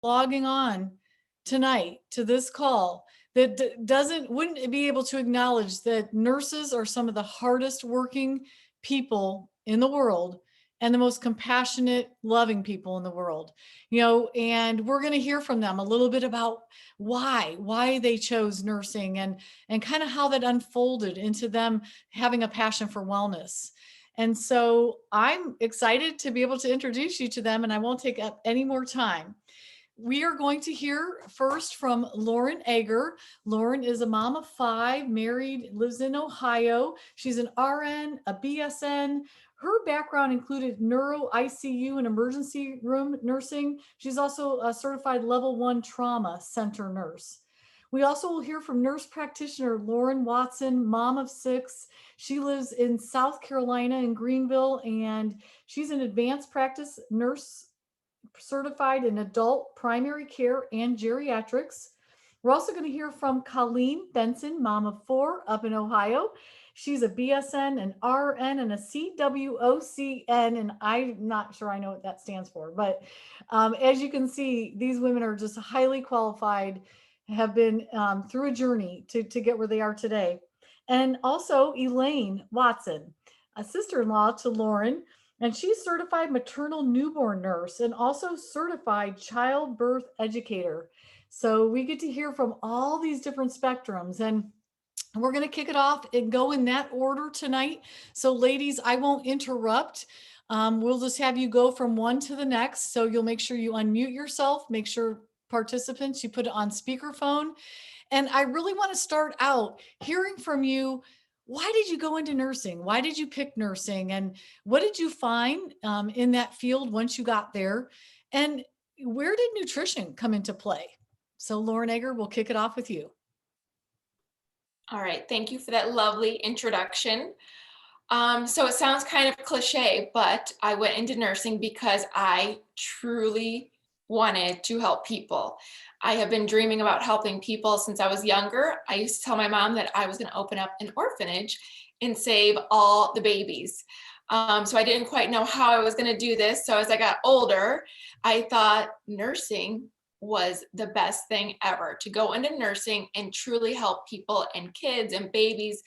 logging on tonight to this call that wouldn't be able to acknowledge that nurses are some of the hardest working people in the world and the most compassionate, loving people in the world. And we're going to hear from them a little bit about why they chose nursing, and kind of how that unfolded into them having a passion for wellness. And so I'm excited to be able to introduce you to them, and I won't take up any more time. We are going to hear first from Lauren Egger. Lauren is a mom of 5, married, lives in Ohio. She's an RN, a BSN. Her background included neuro, ICU, and emergency room nursing. She's also a certified level 1 trauma center nurse. We also will hear from nurse practitioner Lauren Watson, mom of 6. She lives in South Carolina in Greenville, and she's an advanced practice nurse certified in adult primary care and geriatrics. We're also going to hear from Colleen Benson, mom of 4, up in Ohio. She's a BSN, an RN, and a CWOCN, and I'm not sure I know what that stands for. But as you can see, these women are just highly qualified, have been through a journey to get where they are today. And also Elaine Watson, a sister-in-law to Lauren, and she's certified maternal newborn nurse and also certified childbirth educator. So we get to hear from all these different spectrums, and we're going to kick it off and go in that order tonight. So ladies, I won't interrupt. We'll just have you go from one to the next. So you'll make sure you unmute yourself, make sure participants, you put it on speakerphone. And I really want to start out hearing from you. Why did you go into nursing? Why did you pick nursing? And what did you find in that field once you got there? And where did nutrition come into play? So Lauren Egger, we'll kick it off with you. All right, thank you for that lovely introduction. So it sounds kind of cliche, but I went into nursing because I truly wanted to help people. I have been dreaming about helping people since I was younger. I used to tell my mom that I was going to open up an orphanage and save all the babies. So I didn't quite know how I was going to do this. So as I got older, I thought nursing was the best thing ever, to go into nursing and truly help people and kids and babies.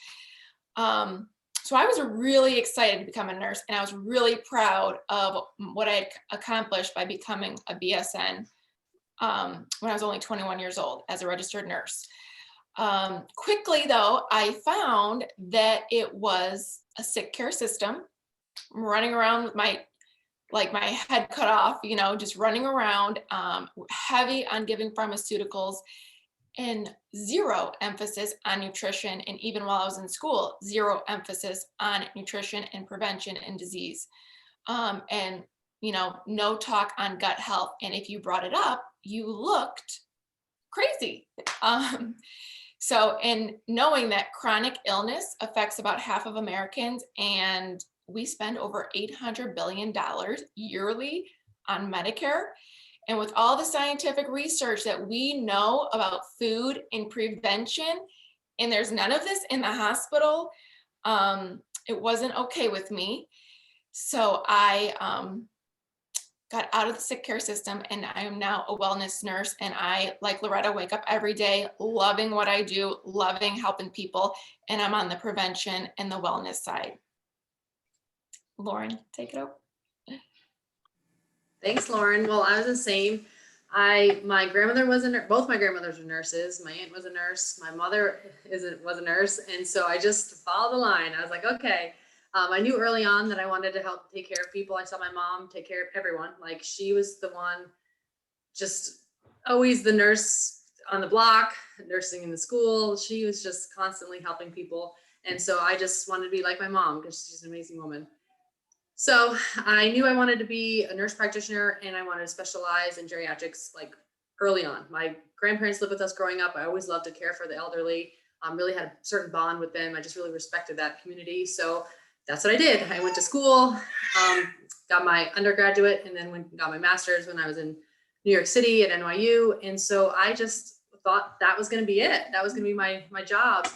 So I was really excited to become a nurse, and I was really proud of what I accomplished by becoming a BSN when I was only 21 years old as a registered nurse. Quickly though, I found that it was a sick care system. I'm running around with my head cut off, just running around, heavy on giving pharmaceuticals, and zero emphasis on nutrition. And even while I was in school, zero emphasis on nutrition and prevention and disease. And no talk on gut health. And if you brought it up, you looked crazy. And knowing that chronic illness affects about half of Americans, and we spend over $800 billion yearly on Medicare. And with all the scientific research that we know about food and prevention, and there's none of this in the hospital, it wasn't okay with me. So I got out of the sick care system, and I am now a wellness nurse. And I, like Loretta, wake up every day loving what I do, loving helping people. And I'm on the prevention and the wellness side. Lauren, take it over. Thanks, Lauren. Well, I was the same. My grandmother was both my grandmothers were nurses. My aunt was a nurse. My mother was a nurse. And so I just followed the line. I was like, okay. I knew early on that I wanted to help take care of people. I saw my mom take care of everyone. Like, she was the one, just always the nurse on the block, nursing in the school. She was just constantly helping people. And so I just wanted to be like my mom, because she's an amazing woman. So I knew I wanted to be a nurse practitioner, and I wanted to specialize in geriatrics like early on. My grandparents lived with us growing up. I always loved to care for the elderly. Really had a certain bond with them. I just really respected that community. So that's what I did. I went to school, got my undergraduate, and then got my master's when I was in New York City at NYU. And so I just thought that was going to be it. That was going to be my job.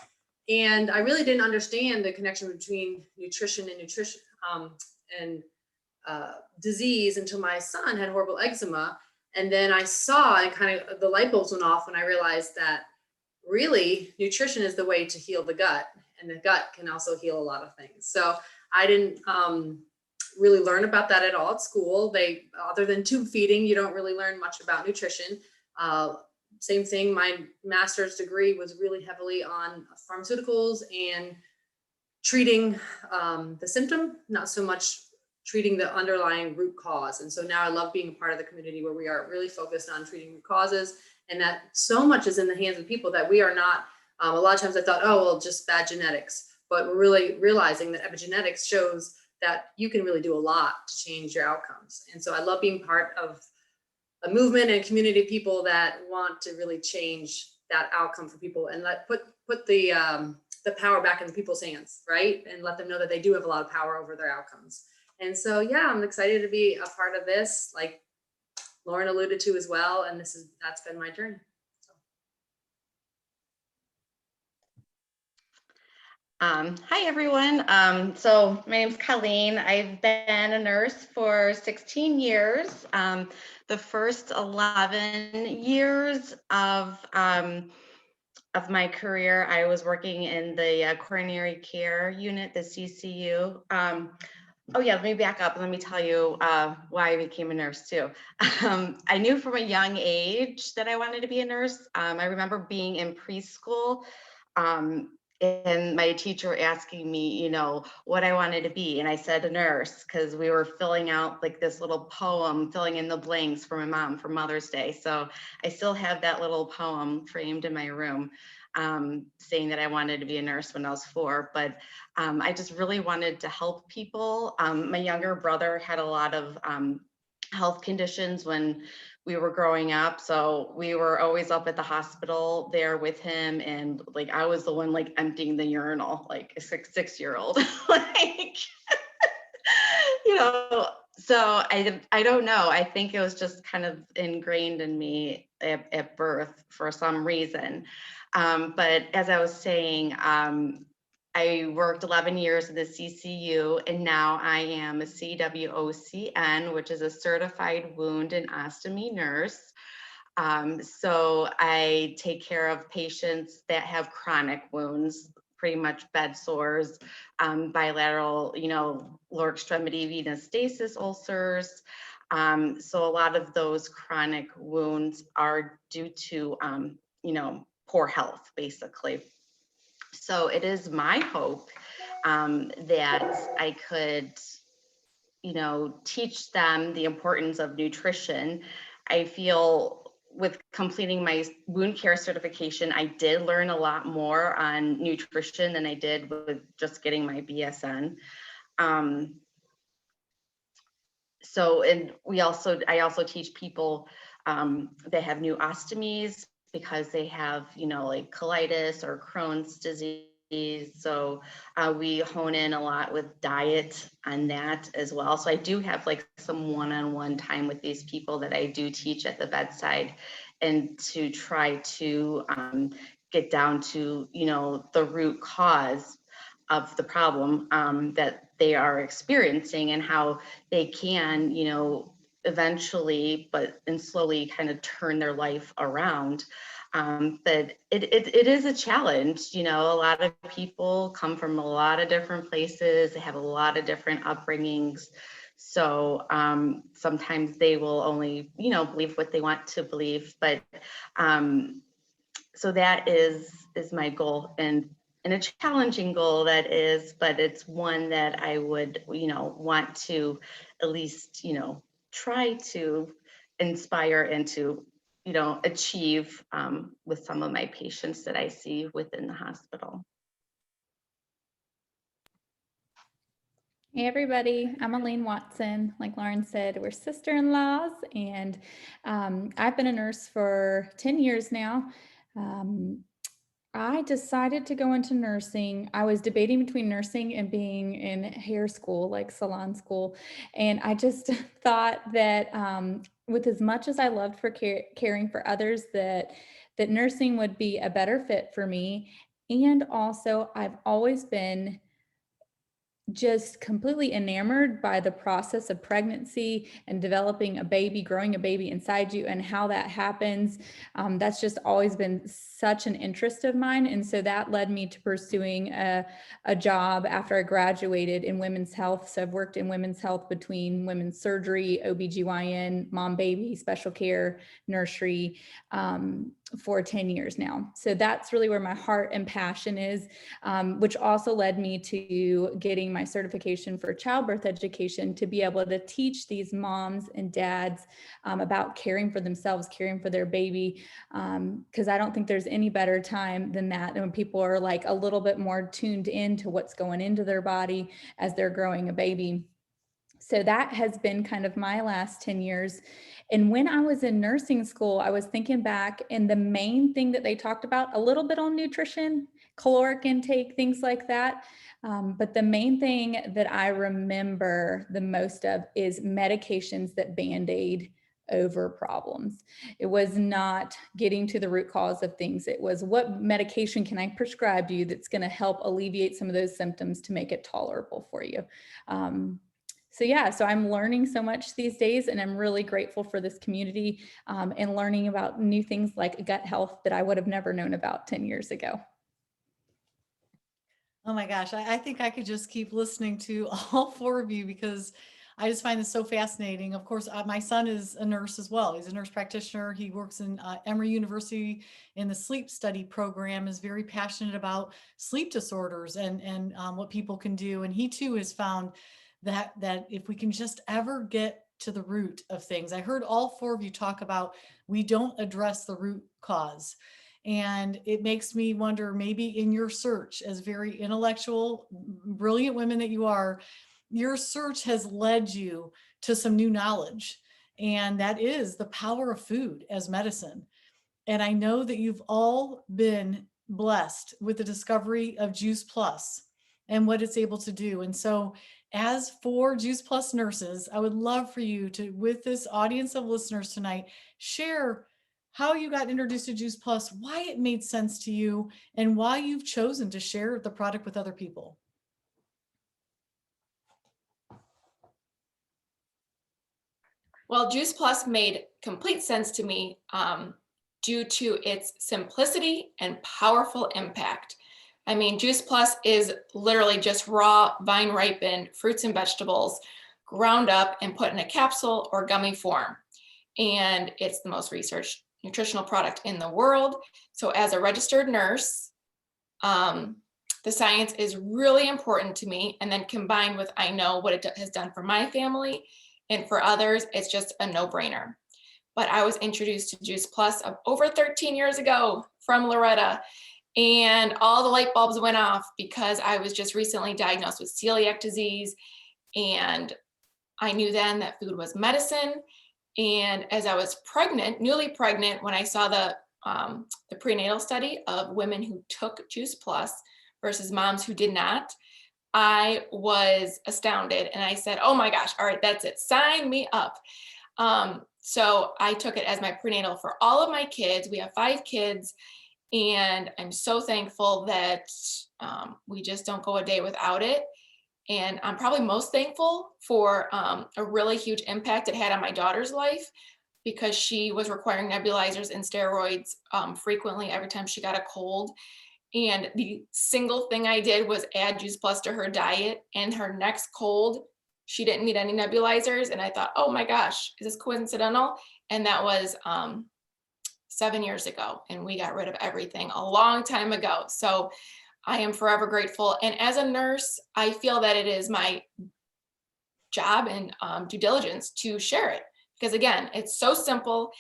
And I really didn't understand the connection between nutrition and disease until my son had horrible eczema. And then I saw, and kind of the light bulbs went off when I realized that really nutrition is the way to heal the gut, and the gut can also heal a lot of things. So I didn't really learn about that at all at school. They, other than tube feeding, you don't really learn much about nutrition. Same thing, my master's degree was really heavily on pharmaceuticals and treating the symptom, not so much treating the underlying root cause. And so now I love being a part of the community where we are really focused on treating root causes, and that so much is in the hands of people that we are not. A lot of times I thought, oh, well, just bad genetics, but we're really realizing that epigenetics shows that you can really do a lot to change your outcomes. And so I love being part of a movement and a community of people that want to really change that outcome for people, and put the power back in people's hands, right? And let them know that they do have a lot of power over their outcomes. And so, yeah, I'm excited to be a part of this, like Lauren alluded to as well. And that's been my journey. Hi, everyone. So my name's Colleen. I've been a nurse for 16 years. The first 11 years of my career, I was working in the coronary care unit, the CCU. Oh yeah, let me back up. Let me tell you why I became a nurse too. I knew from a young age that I wanted to be a nurse. I remember being in preschool and my teacher asking me, what I wanted to be. And I said a nurse, because we were filling out like this little poem, filling in the blanks for my mom for Mother's Day. So I still have that little poem framed in my room, saying that I wanted to be a nurse when I was 4, but I just really wanted to help people. My younger brother had a lot of health conditions when we were growing up, so we were always up at the hospital there with him, and like I was the one like emptying the urinal, like a 6-year-old. Like so I don't know, I think it was just kind of ingrained in me at birth for some reason. But as I was saying, I worked 11 years in the CCU, and now I am a CWOCN, which is a certified wound and ostomy nurse. So I take care of patients that have chronic wounds, pretty much bed sores, bilateral, lower extremity venous stasis ulcers. So a lot of those chronic wounds are due to, poor health, basically. So it is my hope that I could, teach them the importance of nutrition. I feel with completing my wound care certification, I did learn a lot more on nutrition than I did with just getting my BSN. I also teach people that have new ostomies, because they have, like colitis or Crohn's disease. So we hone in a lot with diet on that as well. So I do have like some one-on-one time with these people that I do teach at the bedside, and to try to get down to, the root cause of the problem that they are experiencing, and how they can, eventually, and slowly kind of turn their life around. But it is a challenge. A lot of people come from a lot of different places. They have a lot of different upbringings. So sometimes they will only, believe what they want to believe. But so that is my goal, and a challenging goal that is, but it's one that I would, want to at least, try to inspire and to, achieve with some of my patients that I see within the hospital. Hey everybody, I'm Elaine Watson. Like Lauren said, we're sister-in-laws, and I've been a nurse for 10 years now. I decided to go into nursing. I was debating between nursing and being in hair school, like salon school. And I just thought that with as much as I loved for caring for others, that nursing would be a better fit for me. And also, I've always been just completely enamored by the process of pregnancy and developing a baby, growing a baby inside you, and how that happens. That's just always been such an interest of mine. And so that led me to pursuing a job after I graduated in women's health. So I've worked in women's health between women's surgery, OBGYN, mom, baby, special care, nursery, for 10 years now. So that's really where my heart and passion is, which also led me to getting my certification for childbirth education to be able to teach these moms and dads about caring for themselves, caring for their baby. Because I don't think there's any better time than that, when people are like a little bit more tuned into what's going into their body as they're growing a baby. So that has been kind of my last 10 years. And when I was in nursing school, I was thinking back, and the main thing that they talked about, a little bit on nutrition, caloric intake, things like that. But the main thing that I remember the most of is medications that Band-Aid over problems. It was not getting to the root cause of things. It was, what medication can I prescribe you that's going to help alleviate some of those symptoms to make it tolerable for you? So yeah, so I'm learning so much these days, and I'm really grateful for this community, and learning about new things like gut health that I would have never known about 10 years ago. Oh my gosh, I think I could just keep listening to all four of you because I just find this so fascinating. Of course, my son is a nurse as well. He's a nurse practitioner. He works in Emory University in the sleep study program, is very passionate about sleep disorders and what people can do. And he too has found that if we can just ever get to the root of things. I heard all four of you talk about, we don't address the root cause. And it makes me wonder, maybe in your search, as very intellectual, brilliant women that you are, your search has led you to some new knowledge. And that is the power of food as medicine. And I know that you've all been blessed with the discovery of Juice Plus and what it's able to do. And so, as for Juice Plus nurses, I would love for you to, with this audience of listeners tonight, share how you got introduced to Juice Plus, why it made sense to you, and why you've chosen to share the product with other people. Well, Juice Plus made complete sense to me due to its simplicity and powerful impact. I mean, Juice Plus is literally just raw, vine ripened fruits and vegetables ground up and put in a capsule or gummy form. And it's the most researched nutritional product in the world. So as a registered nurse, the science is really important to me. And then combined with, I know what it has done for my family and for others, it's just a no-brainer. But I was introduced to Juice Plus over 13 years ago from Loretta. And all the light bulbs went off because I was just recently diagnosed with celiac disease. And I knew then that food was medicine. And as I was pregnant, newly pregnant, when I saw the prenatal study of women who took Juice Plus versus moms who did not, I was astounded. And I said, oh my gosh, all right, that's it. Sign me up. So I took it as my prenatal for all of my kids. We have 5 kids. And I'm so thankful that we just don't go a day without it. And I'm probably most thankful for a really huge impact it had on my daughter's life, because she was requiring nebulizers and steroids frequently every time she got a cold. And the single thing I did was add Juice Plus to her diet, and her next cold, she didn't need any nebulizers. And I thought, oh my gosh, is this coincidental? And that was 7 years ago, and we got rid of everything a long time ago. So I am forever grateful. And as a nurse, I feel that it is my job and due diligence to share it, because again, it's so simple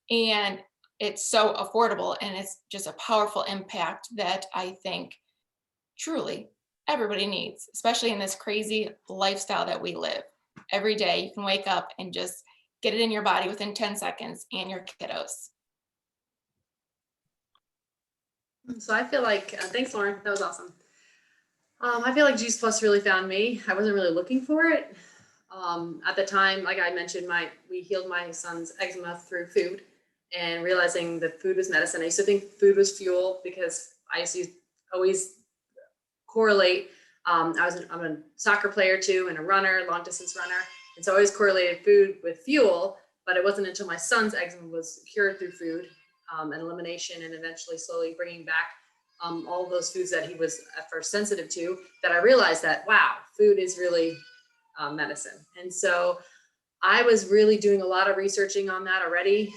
and it's so affordable, and it's just a powerful impact that I think truly everybody needs, especially in this crazy lifestyle that we live. Every day you can wake up and just get it in your body within 10 seconds and your kiddos. So I feel like, thanks Lauren, that was awesome. I feel like Juice Plus really found me. I wasn't really looking for it. At the time, like I mentioned, we healed my son's eczema through food, and realizing that food was medicine. I used to think food was fuel because I used to always correlate I'm a soccer player too, and a runner, long distance runner. And so I always correlated food with fuel, but it wasn't until my son's eczema was cured through food and elimination, and eventually slowly bringing back all of those foods that he was at first sensitive to, that I realized that, wow, food is really medicine. And so I was really doing a lot of researching on that already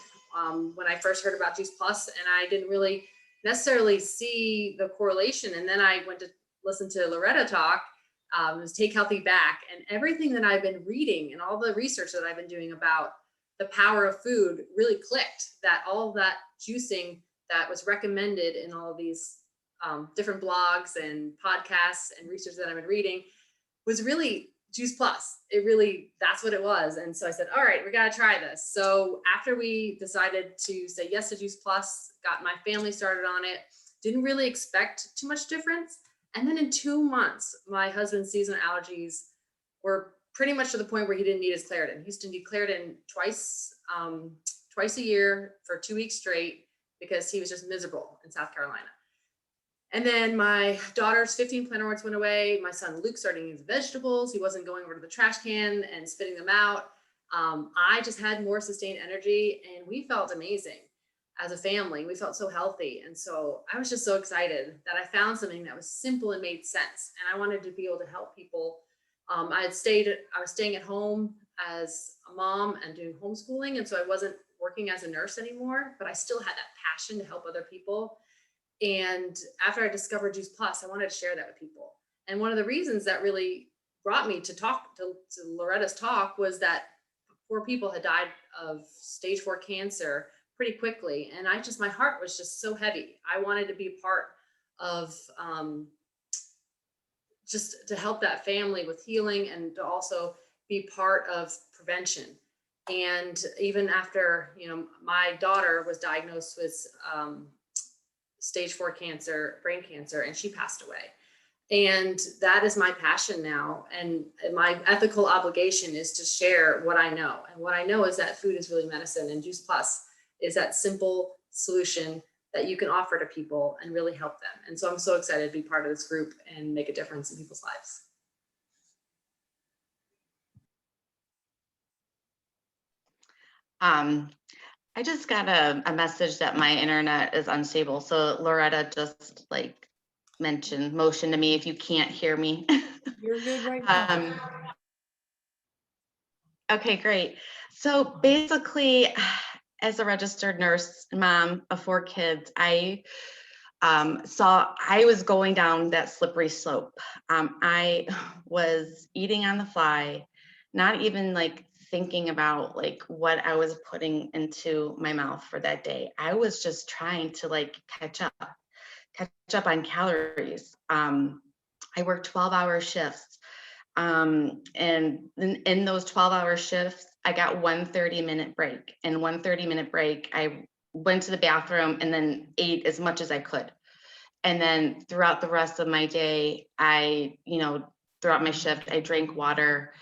when I first heard about Juice Plus, and I didn't really necessarily see the correlation. And then I went to listen to Loretta talk, was Take Healthy Back, and everything that I've been reading and all the research that I've been doing about the power of food really clicked, that all of that juicing that was recommended in all of these different blogs and podcasts and research that I've been reading was really Juice Plus. It really, that's what it was. And so I said, all right, we got to try this. So after we decided to say yes to Juice Plus, got my family started on it, didn't really expect too much difference. And then in 2 months, my husband's seasonal allergies were pretty much to the point where he didn't need his Claritin. He used to need Claritin twice a year for 2 weeks straight because he was just miserable in South Carolina. And then my daughter's 15 plantards went away. My son Luke started eating vegetables. He wasn't going over to the trash can and spitting them out. I just had more sustained energy, and we felt amazing as a family. We felt so healthy. And so I was just so excited that I found something that was simple and made sense. And I wanted to be able to help people. I was staying at home as a mom and doing homeschooling. And so I wasn't working as a nurse anymore, but I still had that passion to help other people. And after I discovered Juice Plus, I wanted to share that with people. And one of the reasons that really brought me to talk to Loretta's talk was that 4 people had died of stage 4 cancer pretty quickly. And my heart was just so heavy. I wanted to be a part of just to help that family with healing, and to also be part of prevention. And even after, my daughter was diagnosed with stage 4 cancer, brain cancer, and she passed away. And that is my passion now. And my ethical obligation is to share what I know. And what I know is that food is really medicine, and Juice Plus is that simple solution that you can offer to people and really help them. And so I'm so excited to be part of this group and make a difference in people's lives. I just got a message that my internet is unstable. So Loretta just motioned to me if you can't hear me. You're good right now. Okay, great. So basically, as a registered nurse, mom of 4 kids, I was going down that slippery slope. I was eating on the fly, not even thinking about what I was putting into my mouth for that day. I was just trying to catch up on calories. I worked 12-hour shifts. And in those 12-hour shifts, I got 1 30-minute break. And 1 30-minute break, I went to the bathroom and then ate as much as I could. And then throughout the rest of my day, throughout my shift, I drank water,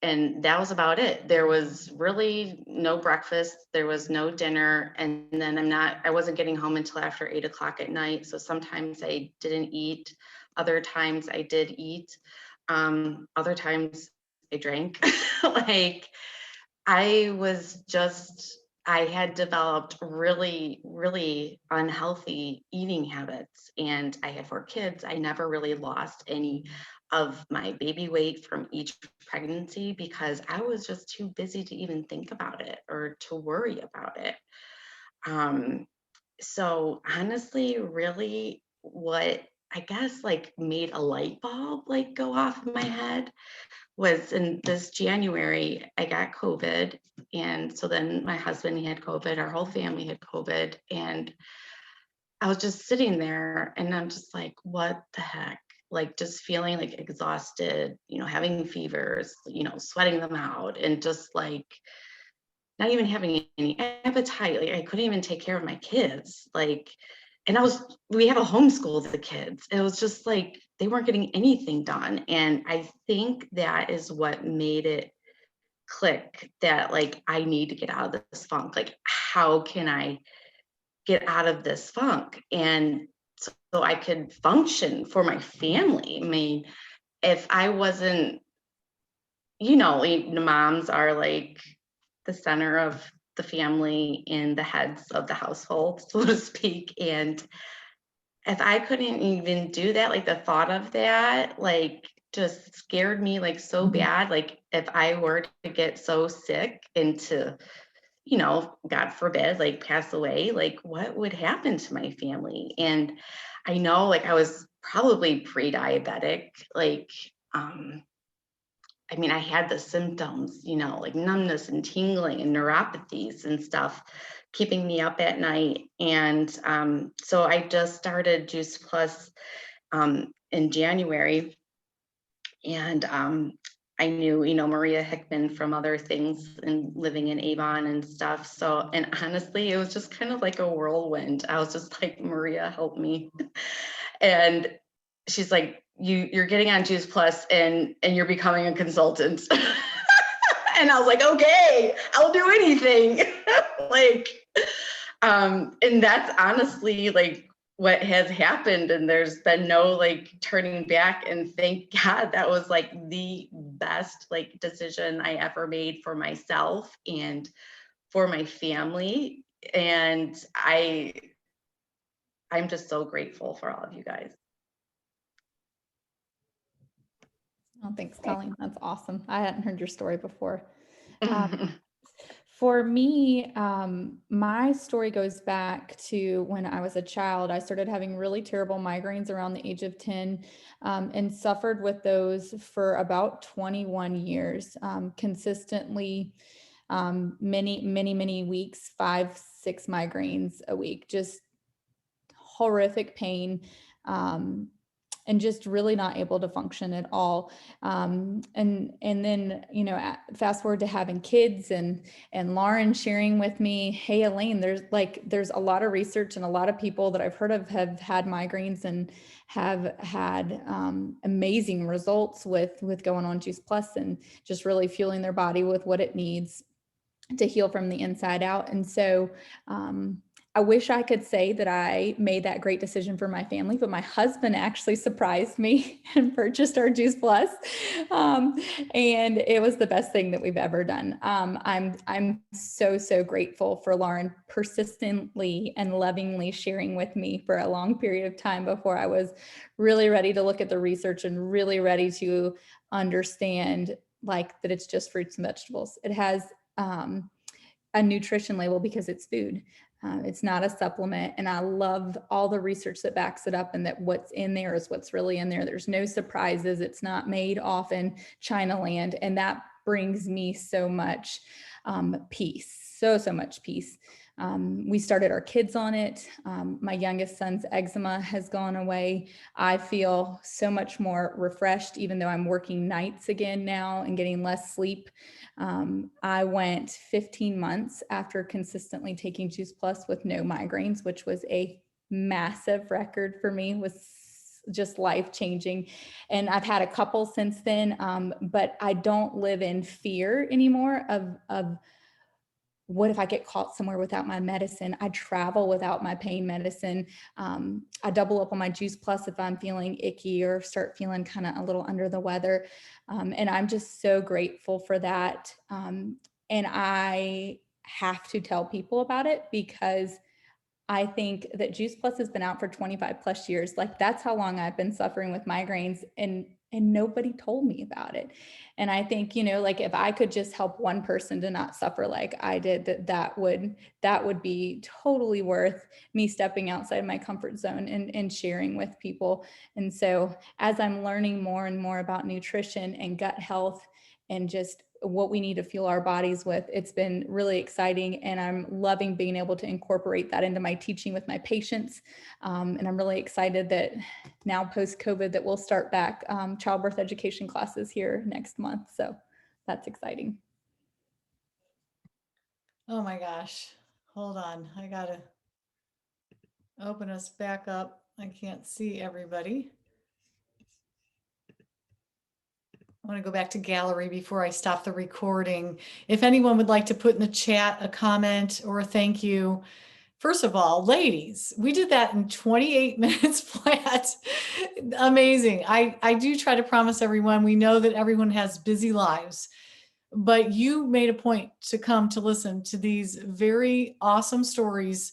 and that was about it. There was really no breakfast. There was no dinner. And then I wasn't getting home until after 8 o'clock at night. So sometimes I didn't eat. Other times I did eat. Other times I drank. I had developed really, really unhealthy eating habits, and I had 4 kids. I never really lost any of my baby weight from each pregnancy because I was just too busy to even think about it or to worry about it. So honestly, really what I guess made a light bulb go off in my head was in this January, I got COVID. And so then my husband, he had COVID, our whole family had COVID. And I was just sitting there and I'm just what the heck? Just feeling exhausted, having fevers, sweating them out, and just not even having any appetite. I couldn't even take care of my kids. And we had to homeschool the kids. It was just they weren't getting anything done. And I think that is what made it click that I need to get out of this funk. How can I get out of this funk? And so I could function for my family. I mean, if I wasn't, you know, moms are like the center of the family and the heads of the household, so to speak. And if I couldn't even do that, like the thought of that, like just scared me like so bad. Like if I were to get so sick and to, you know, God forbid, like pass away, like what would happen to my family? And I know like I was probably pre-diabetic, like, I mean, I had the symptoms, you know, like numbness and tingling and neuropathies and stuff keeping me up at night. And so I just started Juice Plus in January. And I knew, you know, Maria Hickman from other things and living in Avon and stuff. So, and honestly, it was just kind of like a whirlwind. I was just like, Maria, help me. And she's like, you're getting on Juice Plus and you're becoming a consultant. And I was like, okay, I'll do anything. Like, and that's honestly like what has happened. And there's been no like turning back. And thank God that was like the best like decision I ever made for myself and for my family. And I'm just so grateful for all of you guys. Oh, thanks, Colleen. That's awesome. I hadn't heard your story before. For me, my story goes back to when I was a child. I started having really terrible migraines around the age of 10 and suffered with those for about 21 years, consistently, many weeks, 5-6 migraines a week, just horrific pain. And just really not able to function at all. And then, you know, fast forward to having kids and Lauren sharing with me, hey, Elaine, there's a lot of research and a lot of people that I've heard of have had migraines and have had amazing results with going on Juice Plus and just really fueling their body with what it needs to heal from the inside out. And so, I wish I could say that I made that great decision for my family, but my husband actually surprised me and purchased our Juice Plus. And it was the best thing that we've ever done. I'm so grateful for Lauren persistently and lovingly sharing with me for a long period of time before I was really ready to look at the research and really ready to understand like that it's just fruits and vegetables. It has a nutrition label because it's food. It's not a supplement. And I love all the research that backs it up and that what's in there is what's really in there. There's no surprises. It's not made off in China land. And that brings me so much peace, so much peace. We started our kids on it. My youngest son's eczema has gone away. I feel so much more refreshed, even though I'm working nights again now and getting less sleep. I went 15 months after consistently taking Juice Plus with no migraines, which was a massive record for me, was just life-changing. And I've had a couple since then, but I don't live in fear anymore of what if I get caught somewhere without my medicine? I travel without my pain medicine. I double up on my Juice Plus if I'm feeling icky or start feeling kind of a little under the weather. And I'm just so grateful for that. And I have to tell people about it because I think that Juice Plus has been out for 25 plus years. Like that's how long I've been suffering with migraines and nobody told me about it. And I think, you know, like if I could just help one person to not suffer like I did, that would be totally worth me stepping outside my comfort zone and sharing with people. And so as I'm learning more and more about nutrition and gut health and just what we need to fuel our bodies with, it's been really exciting. And I'm loving being able to incorporate that into my teaching with my patients. And I'm really excited that now post-COVID that we'll start back childbirth education classes here next month. So that's exciting. Oh my gosh. Hold on. I gotta open us back up. I can't see everybody. I want to go back to gallery before I stop the recording. If anyone would like to put in the chat a comment or a thank you First of all, ladies, we did that in 28 minutes flat. Amazing. I do try to promise everyone, we know that everyone has busy lives, but you made a point to come to listen to these very awesome stories.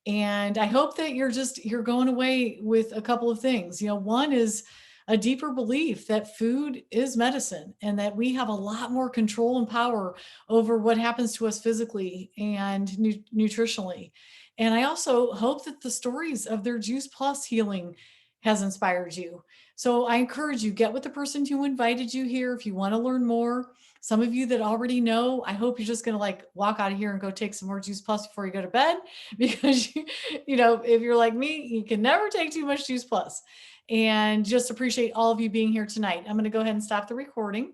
And I hope that you're going away with a couple of things. One is a deeper belief that food is medicine and that we have a lot more control and power over what happens to us physically and nutritionally. And I also hope that the stories of their Juice Plus healing has inspired you. So I encourage you, get with the person who invited you here if you want to learn more. Some of you that already know, I hope you're just going to like walk out of here and go take some more Juice Plus before you go to bed, because if you're like me, you can never take too much Juice Plus. And just appreciate all of you being here tonight. I'm going to go ahead and stop the recording.